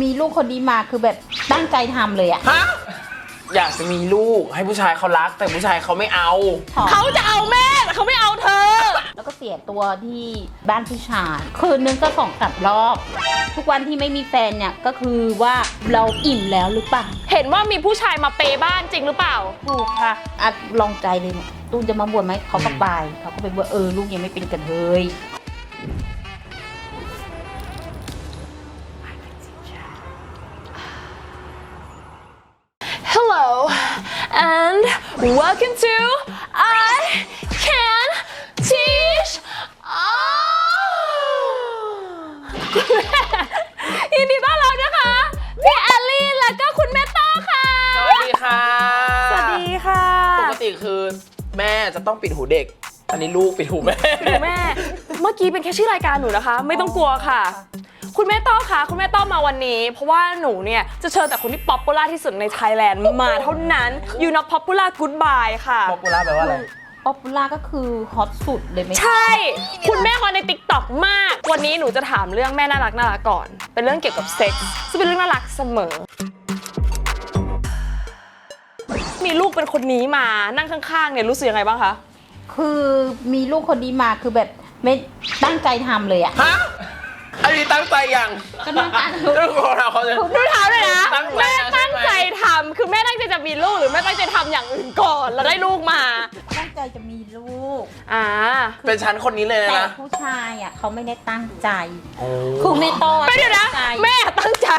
มีลูกคนนี้มาคือแบบตั้งใจทำเลยอะฮะอยากจะมีลูกให้ผู้ชายเขารักแต่ผู้ชายเขาไม่เอาเขาจะเอาแม่แต่เขาไม่เอาเธอแล้วก็เสียตัวที่บ้านผู้ชายคืนนึงก็2-3 รอบทุกวันที่ไม่มีแฟนเนี่ยก็คือว่าเราอิ่มแล้วหรือเปล่าเห็นว่ามีผู้ชายมาเปย์บ้านจริงหรือเปล่าถูกค่ะอะลองใจเลยเนี่ยตูนจะมาบวชไหมเขาก็ไปเขาก็ไปบวชลูกยังไม่เป็นกระเทยHello and welcome to I Can Teach ยินดีต้อนรับนะคะพี่แอลลี่และก็คุณแม่ต้อค่ะสวัสดีค่ะสวัสดีค่ะปกติคือแม่จะต้องปิดหูเด็กอันนี้ลูกปิดหูแม่เมื่อกี้เป็นแค่ชื่อรายการหนูนะคะไม่ต้องกลัวค่ะคุณแม่ต้อคะคุณแม่ต้อมาวันนี้เพราะว่าหนูเนี่ยจะเชิญแต่คนที่ป๊อปปูล่าที่สุดในไทยแลนด์มาเท่านั้น You not popular goodbye ค่ะ popular แปลว่าอะไร popular ก็คือฮอตสุดเลยไหมใช่คุณแม่ฮอตใน TikTok มากวันนี้หนูจะถามเรื่องแม่น่ารักก่อนเป็นเรื่องเกี่ยวกับเซ็กส์ซึ่งเป็นเรื่องน่ารักเสมอมีลูกเป็นคนนี้มานั่งข้างๆเนี่ยรู้สึกยังไงบ้างคะคือมีลูกคนนี้มาคือแบบไม่ตั้งใจทำเลยอะฮะอันนี้ตั้งใจยังก็ตั้งใจเรื่องของเราเขาจะดูถามเลยนะแม่ตั้งใจทำคือแม่ตั้งใจจะมีลูกหรือแม่ตั้งใจทำอย่างอื่นก่อนแล้วได้ลูกมาตั้งใจจะมีลูกเป็นชั้นคนนี้เลยนะแต่ผู้ชายอ่ะเขาไม่ได้ตั้งใจคือแม่ต้อไม่เดี๋ยวนะแม่ตั้งใจ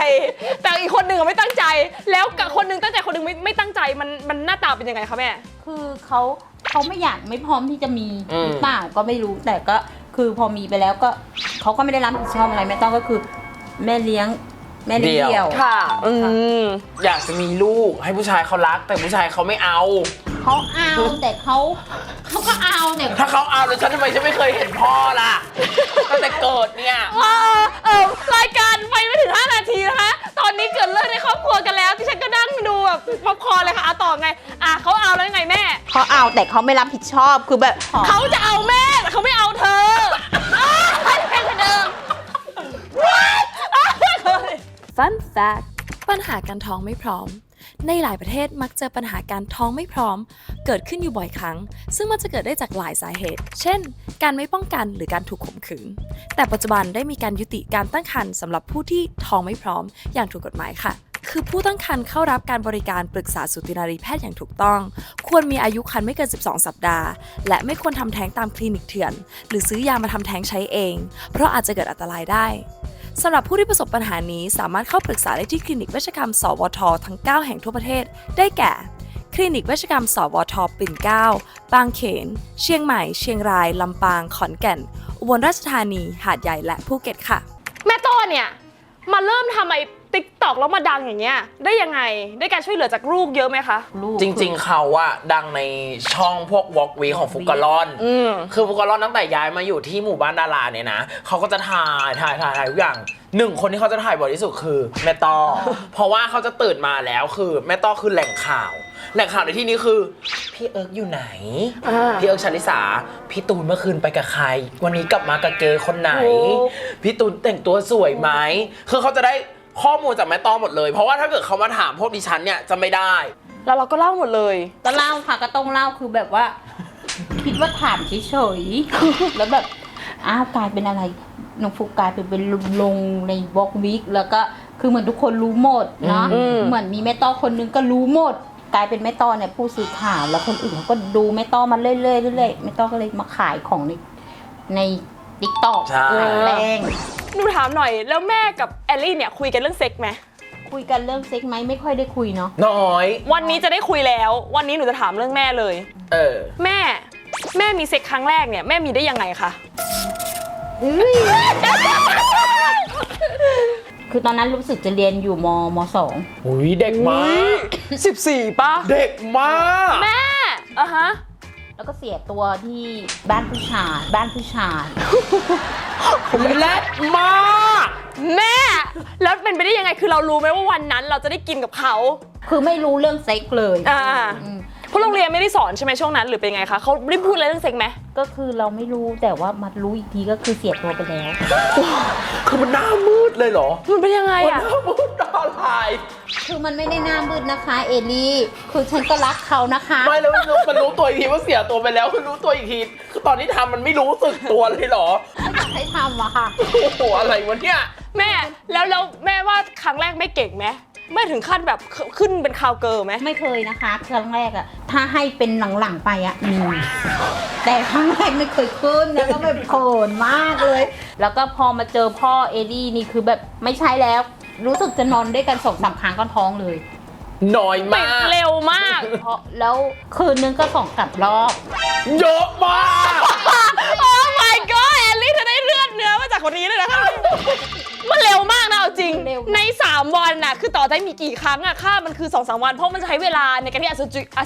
แต่อีกคนหนึ่งไม่ตั้งใจแล้วกับคนหนึ่งตั้งใจคนหนึ่งไม่ตั้งใจมันหน้าตาเป็นยังไงคะแม่คือเขาไม่อยากไม่พร้อมที่จะมีหรือเปล่าก็ไม่รู้แต่ก็คือพอมีไปแล้วก็เขาก็ไม่ได้รับผิดชอบอะไรแม่ต้องก็คือแม่เลี้ยงเดี่ยวค่ะอยากจะมีลูกให้ผู้ชายเขารักแต่ผู้ชายเขาไม่เอาแต่เขาก็เอาเนี่ยถ้าเขาเอาแล้วฉันทำไมฉันไม่เคยเห็นพ่อล่ะตั้งแต่เกิดเนี่ยรายการไปไม่ถึง5 นาทีนะคะตอนนี้เกิดเรื่องในครอบครัวกันแล้วที่ฉันก็นั่งดูแบบป๊อปคอร์นเลยค่ะต่อไงเขาเอาแล้วยังไงแม่เขาเอาแต่เขาไม่รับผิดชอบคือแบบเขาจะเอาแม่แต่เขาไม่เอาเธอแค่เดิม Fun fact ปัญหาการท้องไม่พร้อมในหลายประเทศมักเจอปัญหาการท้องไม่พร้อมเกิดขึ้นอยู่บ่อยครั้งซึ่งมันจะเกิดได้จากหลายสาเหตุเช่นการไม่ป้องกันหรือการถูกข่มขืนแต่ปัจจุบันได้มีการยุติการตั้งครรภ์สำหรับผู้ที่ท้องไม่พร้อมอย่างถูกกฎหมายค่ะคือผู้ตั้งครรภ์เข้ารับการบริการปรึกษาสูตินรีแพทย์อย่างถูกต้องควรมีอายุครรภ์ไม่เกิน12 สัปดาห์และไม่ควรทำแท้งตามคลินิกเถื่อนหรือซื้อยามาทำแท้งใช้เองเพราะอาจจะเกิดอันตรายได้สำหรับผู้ที่ประสบปัญหานี้สามารถเข้าปรึกษาได้ที่คลินิกเวชกรรมสวททั้ง9แห่งทั่วประเทศได้แก่คลินิกเวชกรรมสวทปิ่นเกล้าบางเขนเชียงใหม่เชียงรายลำปางขอนแก่นอุบลราชธานีหาดใหญ่และภูเก็ตค่ะแม่ต้นเนี่ยมาเริ่มทำไอ้ TikTok แล้วมาดังอย่างเงี้ยได้ยังไงได้การช่วยเหลือจากลูกเยอะไหมคะจริงๆเขาอะดังในช่องพวก Walk Week ของฟุกกะลอนคือฟุกกะลอนตั้งแต่ย้ายมาอยู่ที่หมู่บ้านดาราเนี่ยนะเขาก็จะถ่ายทุกอย่าง1 คนที่เขาจะถ่ายบ่อยที่สุดคือแม่ต้อเพราะว่าเขาจะตื่นมาแล้วคือแม่ต้อคือแหล่งข่าวในที่นี้คือพี่เอิร์กอยู่ไหนพี่เอิร์กชลิสาพี่ตูนเมื่อคืนไปกับใครวันนี้กลับมากับเกย์คนไหนพี่ตูนแต่งตัวสวยไหมคือเขาจะได้ข้อมูลจากแม่ต้อหมดเลยเพราะว่าถ้าเกิดเขามาถามพวกดิฉันเนี่ยจะไม่ได้แล้วเราก็เล่าหมดเลยก็เล่าค่ะก็ต้องเล่าคือแบบว่าคิดว่าถามเฉยๆแล้วแบบกลายเป็นอะไรน้องฟุกกลายเป็นลงในวอล์กวิกแล้วก็คือเหมือนทุกคนรู้หมดเนาะเหมือนมีแม่ต้อคนนึงก็รู้หมดกลายเป็นแม่ต้อเนี่ยผู้สื่อข่าวแล้วคนอื่นเขาก็ดูแม่ต้อมาเรื่อยๆแม่ต้อก็เลยมาขายของใน TikTok แรงหนูถามหน่อยแล้วแม่กับแอลลี่เนี่ยคุยกันเรื่องเซ็กไหมคุยกันเรื่องเซ็กไหมไม่ค่อยได้คุยเนาะน้อยวันนี้จะได้คุยแล้ววันนี้หนูจะถามเรื่องแม่เลยแม่มีเซ็กครั้งแรกเนี่ยแม่มีได้ยังไงคะคือตอนนั้นรู้สึกจะเรียนอยู่ม.2 อุ้ยเด็กมาก14ป่ะเด็กมากแม่แล้วก็เสียตัวที่บ้านผู้ชายเล็กมากแม่แล้วเป็นไปได้ยังไงคือเรารู้ไหมว่าวันนั้นเราจะได้กินกับเขาคือไม่รู้เรื่องเซ็กเลยเพราะโรงเรียนไม่ได้สอนใช่ไหมช่วงนั้นหรือเป็นไงคะเขาได้พูดอะไรเรื่องเซ็กไหมก็คือเราไม่รู้แต่ว่ามารู้อีกทีก็คือเสียตัวไปแล้วคือมันหน้ามืด เลยเหรอ มันเป็นยังไง มัน อะ หน้ามืดตาลาย คือมันไม่ได้หน้ามืดนะคะเอลี่คือฉันก็รักเขานะคะ ไม่แล้วมันรู้ตัวอีกทีว่าเสียตัวไปแล้วคือรู้ตัวอีกทีคือตอนที่ทำมันไม่รู้สึกตัวเลยเหรอ ไม่อยากให้ทำอะค่ะ โอ้โหอะไรวะเนี่ย แม่แล้วแม่ว่าครั้งแรกไม่เก่งไหมไม่ถึงขั้นแบบขึ้นเป็นคาวเกิร์ลไหม ไม่เคยนะคะครั้งแรกอะถ้าให้เป็นหลังๆไปอะมีแต่ครั้งแรกไม่เคยขึ้นแล้วก็แบบโกรธมากเลย แล้วก็พอมาเจอพ่อเอลี่นี่คือแบบไม่ใช่แล้ว รู้สึกจะนอนด้วยกัน2-3 ครั้งก็ท้องเลย น้อย ติ มา ด ก เร็วมาก เพราะแล้วคืนนึงก็2-3 รอบ เยอะมาก โอ้ my god แอลลี่เธอได้เลือดเนื้อมาจากคนนี้เลยนะคะมันเร็วมากนะเอาจริง ใน 3 วันน่ะคือต่อได้มีกี่ครั้งอะค่ามันคือ 2-3 วันเพราะมันใช้เวลาในการที่อ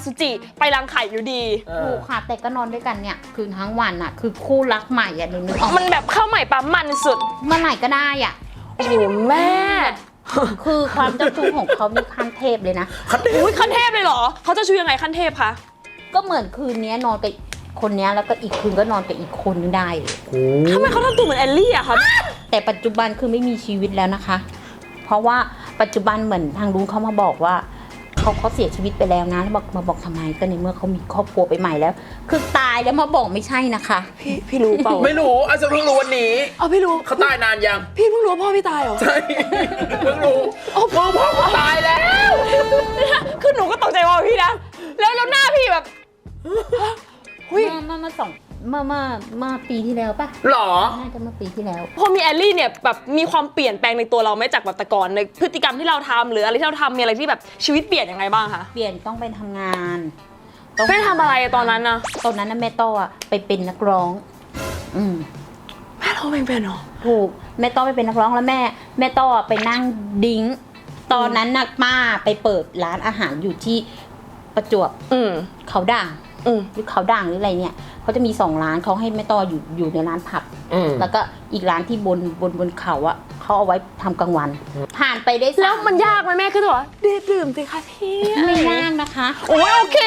สุจิไปรังไข่อยู่ดี ถูกค่ะแต่ก็นอนด้วยกันเนี่ยคืนทั้งวันอะคือคู่รักใหม่อะหนูนึกออก มันแบบเข้าใหม่ปั๊มมันสุด เมื่อไหร่ก็ได้อะ โอ้โหแม่ คือความเจ้าชู้ของเขามีขั้นเทพเลยนะ อุ้ยขั้นเทพเลยเหรอเขาจะชูยังไงขั้นเทพคะ ก็เหมือนคืนนี้นอนกับคนนี้แล้วก็อีกคืนก็นอนกับอีกคนนึงได้เลย ทำไมเขาทำตัวเหมือนแอลลี่อะคะ แต่ปัจจุบันคือไม่มีชีวิตแล้วนะคะ เพราะว่าปัจจุบันเหมือนทางลุงเขามาบอกว่าเขาเสียชีวิตไปแล้วนะแล้วมาบอกทำไมก็ในเมื่อเขามีครอบครัวไปใหม่แล้ว คือตายแล้วมาบอกไม่ใช่นะคะ พี่รู้เปล่า ไม่รู้อาจจะเพิ่งรู้วันนี้ เอาพี่รู้ เขาตายนานยัง พี่เพิ่งรู้ว่าพ่อพี่ตายเหรอ ใช่ เพิ่งรู้พ่อเขาตายแล้ว คือหนูก็ตกใจว่าพี่นะแล้วหน้าพี่แบบหุ้ย เมื่อปีที่แล้วป่ะ หรอ น่าจะเมื่อปีที่แล้ว พอมีแอลลี่เนี่ยแบบมีความเปลี่ยนแปลงในตัวเราไหมจากแบบแต่ก่อนในพฤติกรรมที่เราทำหรืออะไรที่เราทำมีอะไรที่แบบชีวิตเปลี่ยนยังไงบ้างคะ เปลี่ยนต้องไปทำงาน ไม่ทำอะไรตอนนั้นนะ ตอนนั้นน่ะแม่ต้ออะไปเป็นนักร้อง แม่เราเป็นเหรอ ถูกแม่ต้อไปเป็นนักร้องแล้วแม่ต้อไปนั่งดิ้งตอนนั้นน่ะป้าไปเปิดร้านอาหารอยู่ที่ประจวบ อืม เขาด่าง อืม หรือเขาด่างหรืออะไรเนี่ยเขาจะมี2 ร้านเขาให้แม่ต้ออยู่ในร้านผัก อืม แล้วก็อีกร้านที่บนเขาอะเขาเอาไว้ทำกลางวัน ผ่านไปได้3 แล้วมันยากไหมแม่คือตัวดื่มสิคะพี่ ไม่ยากนะคะ โอ้ยโอเค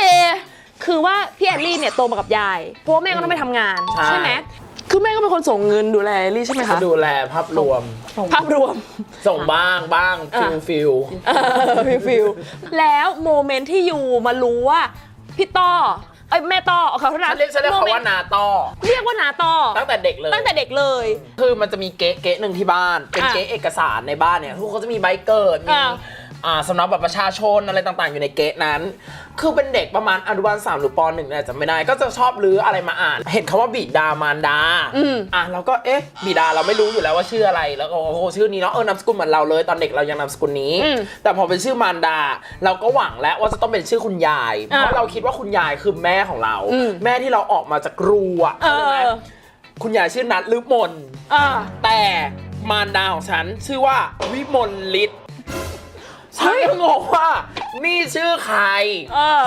คือว่าพี่แอลลี่เนี่ยโตมากับยายเพราะว่าแม่ก็ต้องไปทำงาน ใช่ ใช่ไหมคือแม่ก็เป็นคนส่งเงินดูแลแอลลี่ใช่ไหมคะ ดูแลภาพรวม ภาพรวม ส่งบ้างฟิล ฟิลแล้วโมเมนต์ที่ยูมารู้ว่าพี่ต้อเอ้ยแม่ต้อเอาเขาเท่า ฉั นั้น น เรียกเขาว่านาต้อ เรียกว่านาต้อ ตั้งแต่เด็กเลย ตั้งแต่เด็กเลย คือมันจะมีเก๊ะหนึ่งที่บ้าน เป็น อ่ะ เก๊ะเอกสารในบ้านเนี่ยทุกคนจะมีใบเกิด มีสำเนาบัตรประชาชนอะไรต่างๆ อยู่ในเก๊ะนั้น คือเป็นเด็กประมาณอนุบาล3หรือป .1 เนี่ยจำไม่ได้ ก็จะชอบรื้ออะไรมาอ่าน เห็นคำว่าบิดามารดาเราก็เอ๊ะบิดาเราไม่รู้อยู่แล้วว่าชื่ออะไร แล้วก็โอ้โหชื่อนี้เนาะนามสกุลเหมือนเราเลย ตอนเด็กเรายังนามสกุลนี้ แต่พอเป็นชื่อมารดา เราก็หวังแล้วว่าจะต้องเป็นชื่อคุณยาย เพราะเราคิดว่าคุณยายคือแม่ของเรา แม่ที่เราออกมาจากรูอ่ะใช่ไหมคุณยายชื่อนัทฤมล แต่มารดาของฉันชื่อว่าวิมลฤทธิ์ฉันก็งงว่านี่ชื่อใคร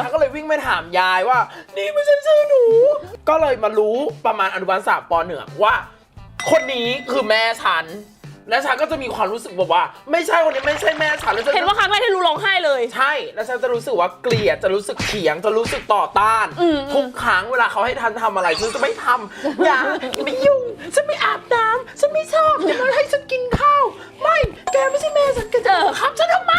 ฉันก็เลยวิ่งไปถามยายว่านี่ไม่ใช่ชื่อหนู ก็เลยมารู้ประมาณอนุบาล3 ป .1 ว่า คนนี้คือแม่ฉัน และฉันก็จะมีความรู้สึกแบบว่า ไม่ใช่คนนี้ไม่ใช่แม่ฉันแล้วฉัน เห็นว่าครั้งแรกที่รู้ร้องไห้เลย ใช่ แล้วฉันจะรู้สึกว่าเกลียด จะรู้สึกเถียง จะรู้สึกต่อต้าน ทุกครั้งเวลาเขาให้ทันทำอะไรฉันจะไม่ทำอย่าไม่ยุ่ง ฉันไม่อาบน้ำฉันไม่ชอบอย่ามาให้ฉันกินข้าว ไม่ แกไม่ใช่แม่ฉันแกจะบังคับฉันทำไม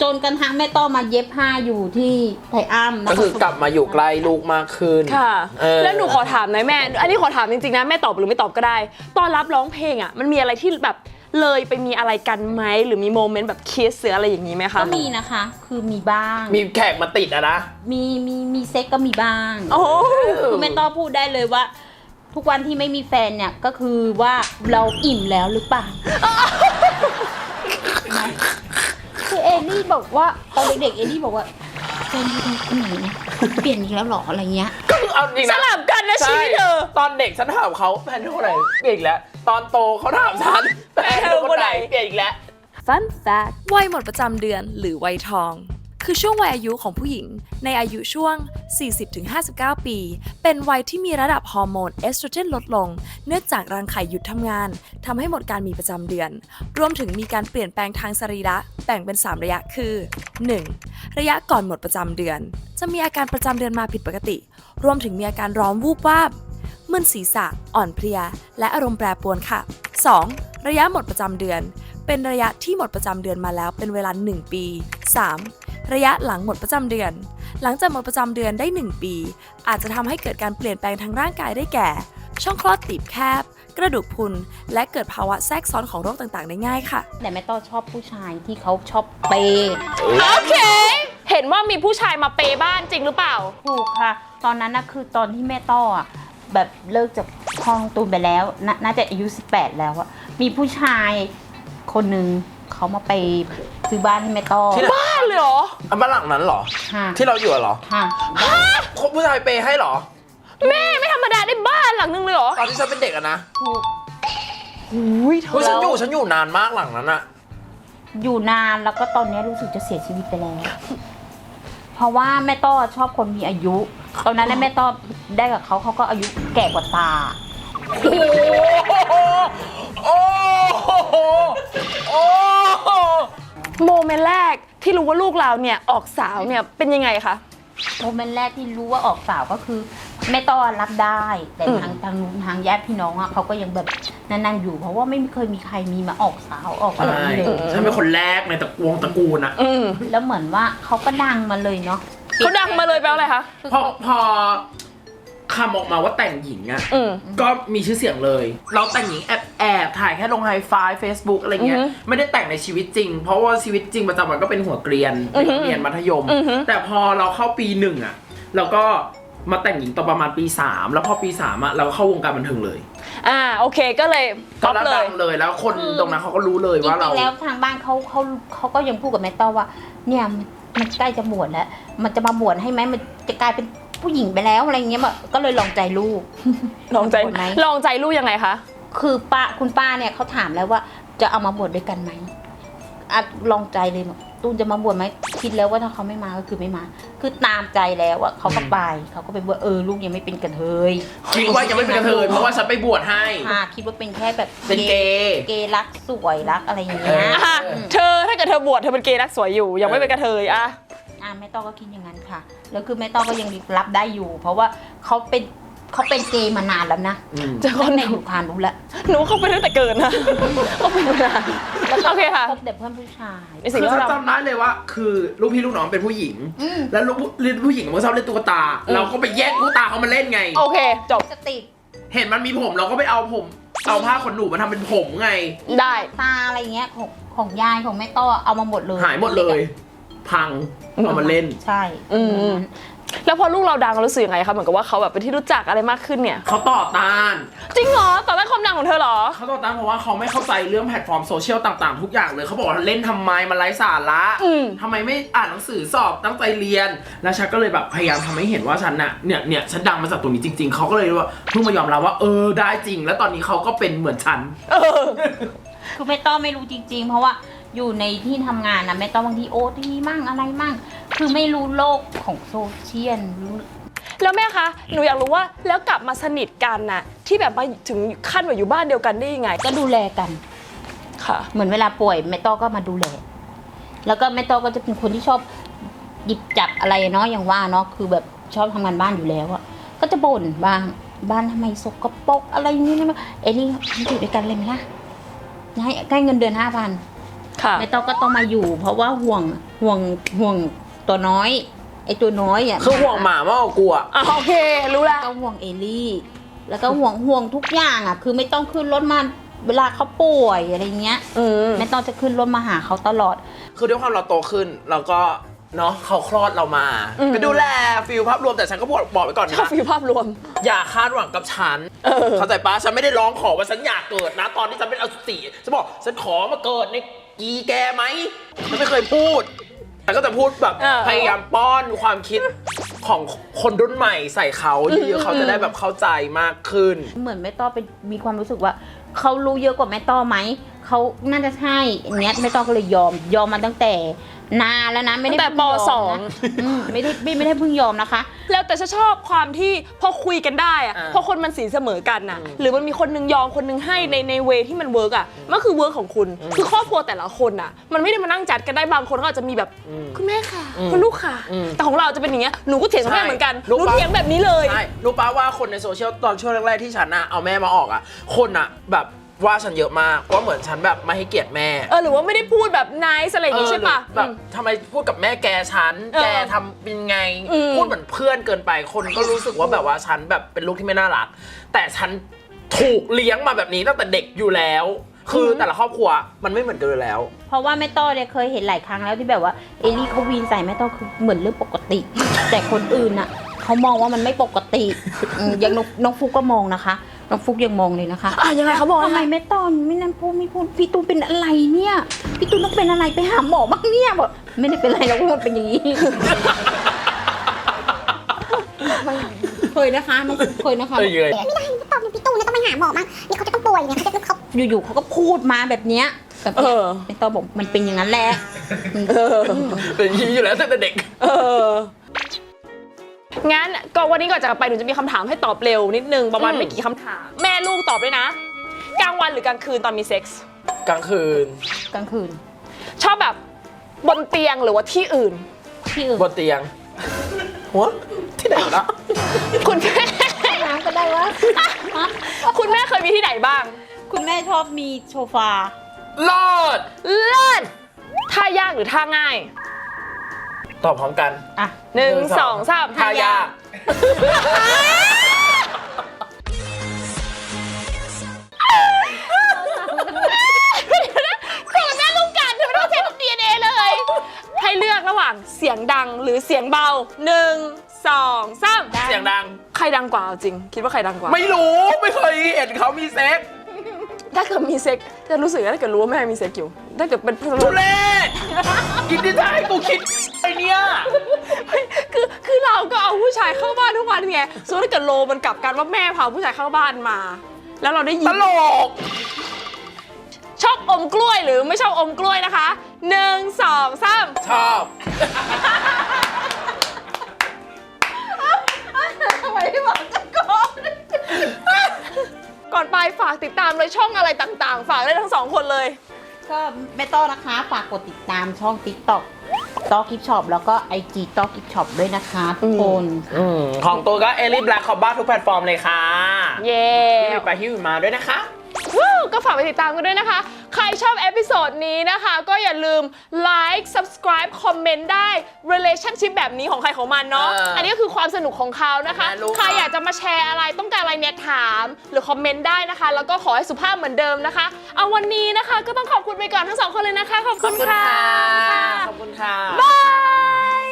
จนกระทั่งแม่ต้อมาเย็บผ้าอยู่ที่ไทยอ้ำ ก็คือกลับมาอยู่ใกล้ลูกมากขึ้น ค่ะ แล้ แล้วหนูขอถามหน่อยแม่ อันนี้ขอถามจริงๆนะแม่ตอบหรือไม่ตอบก็ได้ ตอนรับร้องเพลงอ่ะมันมีอะไรที่แบบเลยไปมีอะไรกันไหมหรือมีโมเมนต์แบบคิสเสืออะไรอย่างนี้ไหมคะ ก็มีนะคะ คือมีบ้าง มีแขกมาติดอะนะ มีเซ็กก็มีบ้าง โอ้ คือแม่ต้อพูดได้เลยว่า ทุกวันที่ไม่มีแฟนเนี่ยก็คือว่าเราอิ่มแล้วหรือเปล่า คือเอลี่บอกว่าตอนเด็กๆเอลี่บอกว่าแฟนอยู่ตรงไหนนะเปลี่ยนอีกแล้วเหรออะไรเงี้ย ก็คือเอาจริง ส นะ ลับกันนะชีวิตเธอ ตอนเด็กฉันถามเขาแฟนเท่าไหร่เปลี่ยนอีกแล้ว ตอนโตเขาถามฉันแฟนเธอคนไหนเปลี่ยนอีกแล้ว Fun fact วัยหมดประจำเดือนหรือวัยทอง คือช่วงวัยอายุของผู้หญิงในอายุช่วง 40-59 ปี เป็นวัยที่มีระดับฮอร์โมนเอสโตรเจนลดลง เนื่องจากรังไข่หยุดทำงานทำให้หมดการมีประจำเดือน รวมถึงมีการเปลี่ยนแปลงทางสรีระแบ่งเป็น 3 ระยะคือ 1. ระยะก่อนหมดประจำเดือน จะมีอาการประจำเดือนมาผิดปกติ รวมถึงมีอาการร้อนวูบวาบมึนศีรษะอ่อนเพลีย และอารมณ์แปรปรวนค่ะ 2. ระยะหมดประจำเดือน เป็นระยะที่หมดประจำเดือนมาแล้วเป็นเวลา 1 ปี 3. ระยะหลังหมดประจำเดือน หลังจากหมดประจำเดือนได้ 1 ปี อาจจะทำให้เกิดการเปลี่ยนแปลงทางร่างกายได้แก่ ช่องคลอดตีบแคบ กระดูกพรุน และเกิดภาวะแทรกซ้อนของโรคต่างๆได้ง่ายค่ะ แต่แม่ต้อชอบผู้ชายที่เขาชอบเปย์ โอเค เห็นว่ามีผู้ชายมาเปย์บ้านจริงหรือเปล่า ถูกค่ะ ตอนนั้นนะคือตอนที่แม่ต้ออะแบบเลิกจากพ่อน้องตูนไปแล้วน่าจะอายุ 18 แล้วอะมีผู้ชายคนหนึ่งเขามาไปซื้อบ้านให้แม่ต้อ ที่ไหน บ้านเลยเหรอ อันบ้านหลังนั้นเหรอ ค่ะ ที่เราอยู่อะเหรอ ค่ะ คนผู้ชายเปย์ให้เหรอ แม่ไม่ธรรมดาได้บ้านหลังนึงเลยเหรอ ตอนที่ฉันเป็นเด็กอะนะ ถูก อุ้ยเธ เฮ้ย อ ฉันอยู่นานมากหลังนั้นอะ อยู่นานแล้วก็ตอนนี้รู้สึกจะเสียชีวิตไปแล้ว เพราะว่าแม่ต้อชอบคนมีอายุ ตอนนั้นนะแม่ต้อได้กับเขาก็อายุแก่กว่าตา โอ้โหโอ้โห โมเมนต์แรกที่รู้ว่าลูกเราเนี่ยออกสาวเนี่ยเป็นยังไงคะ โมเมนต์แรกที่รู้ว่าออกสาวก็คือแม่ต้อรับได้ แต่ทางนู้นทางญาติพี่น้องอ่ะเขาก็ยังแบบนั่นๆอยู่ เพราะว่าไม่เคยมีใครมีมาออกสาวออกอะไรเลย ฉันเป็นคนแรกในตระกูลอะ แล้วเหมือนว่าเขาก็ดังมาเลยเนาะ เขาดังมาเลยแปลว่าอะไรคะ พอคำออกมาว่าแต่งหญิงอะ อืม ก็มีชื่อเสียงเลย เราแต่งหญิงแอบถ่ายแค่ลงไฮไฟ Facebook อะไรเงี้ย ไม่ได้แต่งในชีวิตจริง เพราะว่าชีวิตจริงประจำวันก็เป็นหัวเกรียนเป็นนักเรียนมัธยม แต่พอเราเข้าปี 1อะเราก็มาแต่งหญิงตอนประมาณปี 3 แล้วพอปี 3อะเราเข้าวงการบันเทิงเลย โอเคก็เลยป๊ ก็ อป แล้ว เล ดั ย งเลยแล้วคนตรงนั้นเขาก็รู้เลย จ ว่าเรา ริงๆแล้วทางบ้านเขาก็ยังพูดกับแม่ต้อว่า เนี่ยมันใกล้จะบวชแล้ว มันจะมาบวชให้ไหมมันจะกลายเป็นผู้หญิงไปแล้วอะไรเงี้ยก็เลยลองใจลูก ลองใจ บวชไหม ลองใจลูกยังไงคะ คือคุณป้าเนี่ยเขาถามแล้วว่าจะเอามาบวชด้วยกันไหมอ่ะลองใจเลยบอกตูนจะมาบวชไหมคิดแล้วว่าถ้าเขาไม่มาก็คือไม่มา คือตามใจแล้วอะเขาก็ไปเขาก็ไปบวชลูกยังไม่เป็นกระเทย คิดว่ายังไม่เป็นกระเทยเพราะว่าฉันไปบวชให้ คิดว่าเป็นแค่แบบ เป็นเกย์ เกย์รักสวยรักอะไรอย่างเงี้ย อ่ะเธอถ้าเกิดเธอบวชเธอเป็นเกย์รักสวยอยู่ ยังไม่เป็นกระเทยอะ แม่ต้อก็คิดอย่างนั้นค่ะ แล้วคือแม่ต้อก็ยังรับได้อยู่ เพราะว่าเขาเป็นเกย์มานานแล้วนะ เจอคน ในหนูคานรู้แล้ว หนูเข้าไปตั้งแต่เกิดนะเข้าไปนาน แล้วก็ โอเคค่ะ พบแต่เพื่อนผู้ชาย ในสิ่ง คือ ที่ ฉัน เรา จำได้เลยว่า คือลูกพี่ลูกน้องเป็นผู้หญิง แล้วลูกผู้หญิงมันชอบเล่นตุ๊กตา เราก็ไปแย่งตุ๊กตาเขามาเล่นไง โอเคจบ สติ เห็นมันมีผมเราก็ไปเอาผ้าขนหนูมาทำเป็นผมไง ได้ ตาอะไรเงี้ยของยายของแม่ต้อเอามาหมดเลย หายหมดเลย พังเอามาเล่น ใช่ แล้วพอลูกเราดังรู้สึกยังไงคะเหมือนกับว่าเขาแบบเป็นที่รู้จักอะไรมากขึ้นเนี่ย เขาต่อต้าน จริงเหรอต่อต้านความดังของเธอเหรอ เขาต่อต้านเพราะว่าเขาไม่เข้าใจเรื่องแพลตฟอร์มโซเชียลต่างๆ ทุกอย่างเลยเขาบอกว่าเล่นทำไมมันไร้สาระ ทำไมไม่อ่านหนังสือสอบตั้งใจเรียน แล้วฉันก็เลยแบบพยายามทำให้เห็นว่าฉันน่ะเนี่ยฉันดังมาจากตรงนี้จริง ๆเขาก็เลยว่าเพิ่งมายอมรับว่าได้จริง แล้วตอนนี้เขาก็เป็นเหมือนฉัน คือแม่ต้อไม่รู้จริง ๆ เพราะว่าอยู่ในที่ทำงานนะแม่ต้อบางทีOTมั่งอะไรมั่งคือไม่รู้โลกของโซเชียลรู้ แล้วแม่คะหนูอยากรู้ว่าแล้วกลับมาสนิทกันน่ะที่แบบมาถึงขั้นแบบอยู่บ้านเดียวกันได้ยังไง ก็ดูแลกัน ค่ะ เหมือนเวลาป่วยแม่ต้อก็มาดูแล แล้วก็แม่ต้อก็จะเป็นคนที่ชอบหยิบจับอะไรเนาะอย่างว่าเนาะคือแบบชอบทำงานบ้านอยู่แล้วอะก็จะบ่นบ้านทำไมสกปรกอะไรนี่นะนี่อยู่ด้วยกันเลยไหมล่ะให้เงินเดือน 5,000 ค่ะ แม่ต้อก็ต้องมาอยู่ เพราะว่าห่วงตัวน้อยไอ้ตัวน้อยอ่ะ คือห่วงหมามากกว่ากลัว โอเครู้แล้ว ก็ห่วงเอลี่แล้วก็ห่วงทุกอย่างอ่ะคือไม่ต้องขึ้นรถมาเวลาเขาป่วยอะไรเงี้ยแม่ต้อจะขึ้นรถมาหาเขาตลอด คือด้วยความเราโตขึ้นเราก็เนาะเขาคลอดเรามาไปดูแลฟิลภาพรวมแต่ฉันก็บอกไว้ก่อน ชอบ นะ ฟิวภาพรวม อย่าคาดหวังกับฉันเข้าใจปะฉันไม่ได้ร้องขอว่าฉันอยากเกิดนะ ตอนที่ฉันเป็นอสุจิฉันบอกฉันขอมาเกิดในกีแกไหมฉันไม่เคยพูดแต่ก็จะพูดแบบพยายามป้อนความคิดของคนรุ่นใหม่ใส่เขาเยอะๆเขาจะได้แบบเข้าใจมากขึ้น เหมือนแม่ต้อเป็นมีความรู้สึกว่าเขารู้เยอะกว่าแม่ต้อไหมเขาน่าจะใช่อันเนี้ยแม่ต้อก็เลยยอมมาตั้งแต่นานแล้วนะไม่ได้ แต่ป เพิ่ยอม .2 นะไม่ได้เพิ่งยอมนะคะ แล้วแต่ฉันชอบความที่พอคุยกันได้อะ อ่า พอคนมันสีเสมอกันน่ะหรือมันมีคนนึงยอมคนนึงให้ในเวที่มันเวิร์กอ่ะมันคือเวิร์กของคุณคือครอบครัวแต่ละคนอ่ะมันไม่ได้มานั่งจัดกันได้บางคนเขาอาจจะมีแบบคุณแม่ค่ะคุณลูกค่ะ แต่ของเราจะเป็นอย่างเงี้ยหนูก็เถียงกับแม่เหมือนกันหนูเถียงแบบนี้เลย ใช่รู้ปะว่าคนในโซเชียลตอนช่วงแรกๆที่ฉันอะเอาแม่มาออกอะคนอะแบบ ว่าฉันเยอะมากว่าเหมือนฉันแบบไม่ให้เกียรติแม่ หรือว่าไม่ได้พูดแบบ nice อะไรอย่างงี้ใช่ปะ แบบทำไมพูดกับแม่แกฉันแกทำเป็นไงพูดเหมือนเพื่อนเกินไปคนก็รู้สึกว่าแบบว่าฉันแบบเป็นลูกที่ไม่น่ารักแต่ฉันถูกเลี้ยงมาแบบนี้ตั้งแต่เด็กอยู่แล้ว คือแต่ละครอบครัวมันไม่เหมือนกันอยู่แล้ว เพราะว่าแม่ต้อเนี่ยเคยเห็นหลายครั้งแล้วที่แบบว่าเอลี่เขาวีนใส่แม่ต้อคือเหมือนเรื่องปกติ แต่คนอื่นน่ะเขามองว่ามันไม่ปกติอย่างน้องฟุกก็มองนะคะน้องฟุกยังมองเลยนะคะ ยังไงเขาบอก ทำไมแม่ต้อไม่นั่นพูดไม่พูดพี่ตูนเป็นอะไรเนี่ยพี่ตูนต้องเป็นอะไรไปหาหมอบ้างเนี่ยบอกไม่ได้เป็นอะไรแล้วมันเป็นอย่างนี้ เคยนะคะน้องฟุกเคยนะคะ เยอะ ไม่ได้ตอบพี่ตูนต้องไปหาหมอมั้งนี่เขาจะต้องป่วยเนี่ยเขา อยู่ๆเขาก็พูดมาแบบเนี้ยแบบเนี้ยแม่ต้อบอกมันเป็นอย่างนั้นแหละ เป็นอย่างนี้อยู่แล้วตั้งแต่เด็ก งั้นก็วันนี้ก่อนจะไปหนูจะมีคำถามให้ตอบเร็วนิดนึงประมาณไม่กี่คำถาม แม่ลูกตอบด้วยนะกลางวันหรือกลางคืนตอนมีเซ็กส์ กลางคืน กลางคืน ชอบแบบบนเตียงหรือว่าที่อื่น ที่อื่น บนเตียงหัวที่ไหนนะ คุณแม่ น้ำก็ได้วะ คุณแม่เคยมีที่ไหนบ้าง คุณแม่ชอบมีโซฟา รอด เลิศท่ายากหรือท่าง่าย ตอบพร้อมกัน อ่ะ 1 2 3 ท่ายาก คือแม่ลูกกันเธอไม่ต้องเช็ค DNA เลย ให้เลือกระหว่างเสียงดังหรือเสียงเบา 1 2 3 เสียงดัง ใครดังกว่าเอาจริง คิดว่าใครดังกว่า ไม่รู้ไม่เคยเห็นเขามีเซ็ก ถ้าเกิดมีเซ็กจะรู้สึกถ้าเกิดรู้ว่าแม่มีเซ็กอยู่ ถ้าเกิดเป็น ทุเรศกินที่จะให้กูคิดไอเนี่ย คือเราก็เอาผู้ชายเข้าบ้านทุกวันไงส่วนถ้าเกิดโลมันกลับกันว่าแม่พาผู้ชายเข้าบ้านมา แล้วเราได้ยิ ต น ลก ชอบอมกล้วยหรือไม่ชอบอมกล้วยนะคะ 1 2 3 ชอบ ทำไมไม่บอกกันก่อน ก่อนไปฝากติดตามเลยช่องอะไรต่างๆ ฝากได้ทั้งสองคนเลย ก็แม่ต้อนะคะฝากกดติดตามช่อง TikTok ต้อกิฟช็อปแล้วก็ IG ต้อกิฟช็อปด้วยนะคะทุกคน ของตัวก็เอลี่แบล็คคอบบ้าทุกแพลตฟอร์มเลยค่ะ เย้ ฮิวไปฮิวมาด้วยนะคะ ก็ฝากไปติดตามกันด้วยนะคะ ใครชอบเอพิโซดนี้นะคะ ก็อย่าลืม like subscribe คอมเมนต์ได้ relationship แบบนี้ของใครของมันเนาะ อันนี้ก็คือความสนุกของเขานะคะ แม่ลูก ใครอยากจะมาแชร์อะไรต้องการอะไรเนี่ยถามหรือคอมเมนต์ได้นะคะ แล้วก็ขอให้สุภาพเหมือนเดิมนะคะ เอาวันนี้นะคะก็ต้องขอบคุณไปก่อนทั้งสองคนเลยนะคะ ขอบคุณค่ะ ขอบคุณค่ะ บาย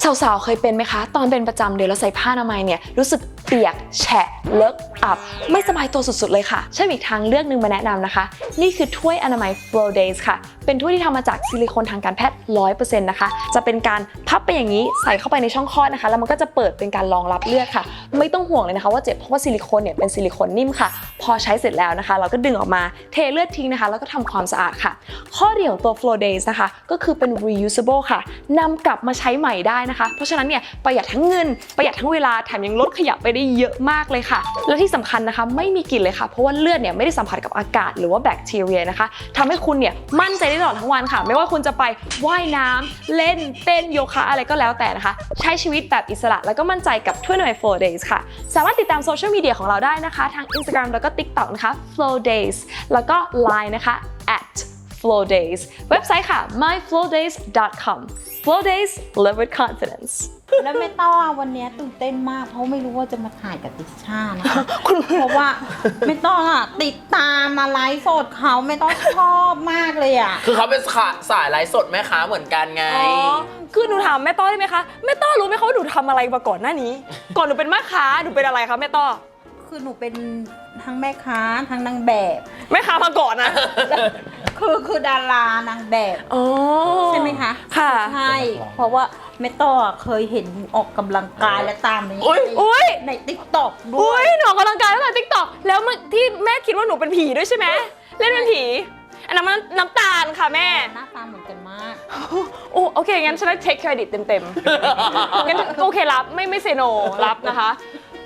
สาวๆเคยเป็นไหมคะ ตอนเป็นประจำเดือนแล้วใส่ผ้าอนามัยเนี่ยรู้สึกเปียกแฉะเลอะอับไม่สบายตัวสุดๆเลยค่ะใช่อีกทางเลือกหนึ่งมาแนะนำนะคะ นี่คือถ้วยอนามัย Flow Days ค่ะ เป็นถ้วยที่ทำมาจากซิลิโคนทางการแพทย์ 100% นะคะจะเป็นการพับไปอย่างนี้ใส่เข้าไปในช่องคลอดนะคะแล้วมันก็จะเปิดเป็นการรองรับเลือดค่ะ ไม่ต้องห่วงเลยนะคะว่าเจ็บเพราะว่าซิลิโคนเนี่ยเป็นซิลิโคนนิ่มค่ะ พอใช้เสร็จแล้วนะคะ เราก็ดึงออกมาเทเลือดทิ้งนะคะแล้วก็ทำความสะอาดค่ะ ข้อดีของตัว Flow Days นะคะก็คือเป็น reusable ค่ะนำกลับมาใช้ใหม่ได้นะคะเพราะฉะนั้นเนี่ยประหยัดทั้งเงินประหยัดทั้งเวลาแถมยังลดขยะไปได้เยอะมากเลยค่ะและที่สำคัญนะคะไม่มีกลิ่นเลยค่ะเพราะว่าเลือดเนี่ยไม่ได้สัมผัสกับอากาศหรือว่าแบคทีเรียนะคะทำให้คุณเนี่ยมั่นใจได้ตลอดทั้งวันค่ะไม่ว่าคุณจะไปว่ายน้ำเล่นเต้นโยคะอะไรก็แล้วแต่นะคะใช้ชีวิตแบบอิสระแล้วก็มั่นใจกับถ้วยอนามัย Flow Days ค่ะสามารถติดตามโซเชียลมีเดียของเราได้นะคะทาง Instagram แล้วก็ TikTok นะคะ Flow Days แล้วก็ Line นะคะ @Flow Days เว็บไซต์ค่ะ myflowdays.com Flow Days live with confidence แล้วแม่ต้อวันนี้ตื่นเต้นมากเพราะไม่รู้ว่าจะมาถ่ายกับติช่านะคะ เพราะว่าแม่ต้อติดตามมาไลฟ์สดเขาแม่ต้อชอบมากเลยอ่ะ คือเขาเป็นสายไลฟ์สดแม่ค้าเหมือนกันไง อ๋อคือหนูถามแม่ต้อได้ไหมคะแม่ต้อรู้ไหมคะว่าหนูทำอะไรมาก่อนหน้านี้ ก่อนหนูเป็นแม่ค้าหนูเป็นอะไรคะแม่ต้อ คือหนูเป็นทั้งแม่ค้าทั้งนางแบบ แม่ค้ามาก่อนนะ คือดารานางแบบ อ๋อ ใช่ไหมคะ ค่ะ ใช่เพราะว่าแม่ต้อเคยเห็นออกกำลังกายและตามใน อุ๊ย ในติ๊กต็อกด้ อุ้ วย ยหนูออกกำลังกายตั้งแต่ติ๊กต็อกแล้วที่แม่คิดว่าหนูเป็นผีด้วยใช่ไหมเล่นเป็นผีอันนั้นมันน้ำตาลค่ะแม่ หน้าตาเหมือนกันมาก โอ้โอเคงั้นฉันได้เทคเครดิตเต็มๆงั้นโอเครับไม่เซโนรับนะคะ